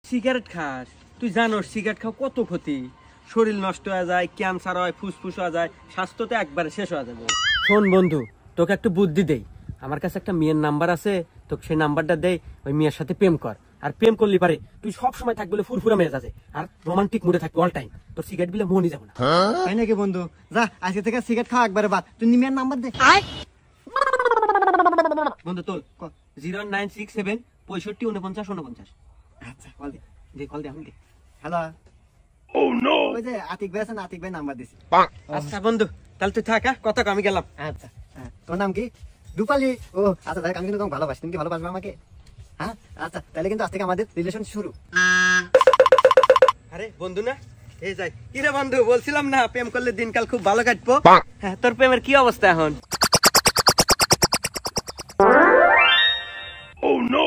Cigarette খাস? তুই জানোস সিগারেট খাও কত ক্ষতি, শরীর নষ্ট হয়ে যায়, ক্যান্সার হয়, ফুসফুস হয়ে যায়, স্বাস্থ্য তো একবারে শেষ হয়ে যাবে। শোন বন্ধু, তোকে একটু বুদ্ধি দেই। আমার কাছে একটা মেয়ের নাম্বার আছে, তোকে সেই নাম্বারটা দেই, ওই মেয়ের সাথে প্রেম কর। আর প্রেম করলি পারে তুই সব সময় থাকবি ফুরফুরা মেয়ে যাচ্ছে, আর রোমান্টিক মুডে থাকবি অল টাইম। তোর সিগারেট বিলে মনই যাবে না। তাই নাকি বন্ধু? যা আজকে থেকে সিগারেট খাওয়া একবারে বাদ। তুই মেয়ের নাম্বার দে বন্ধু। তোর 0967 65 49 49। আচ্ছা কল দে। কল দে, আমি দে। হ্যালো। ও নো, ওই যে আতিক ভাই আছে না, আতিক ভাই নাম্বার দিছি। আচ্ছা বন্ধু, তাহলে তুই থাক, কথা আমি গেলাম। আচ্ছা, তোমার নাম কি? রূপালী। ও আচ্ছা, দেখ আমি কিন্তু তোমাকে ভালোবাসি, তুমি কি ভালোবাসবে আমাকে? হ্যাঁ আচ্ছা, তাহলে কিন্তু আজ থেকে আমাদের রিলেশন শুরু। আরে বন্ধু না, এই যাই। কি রে বন্ধু, বলছিলাম না প্রেম করলে দিনকাল খুব ভালো কাটবো। হ্যাঁ, তোর প্রেমের কি অবস্থা এখন? Oh no!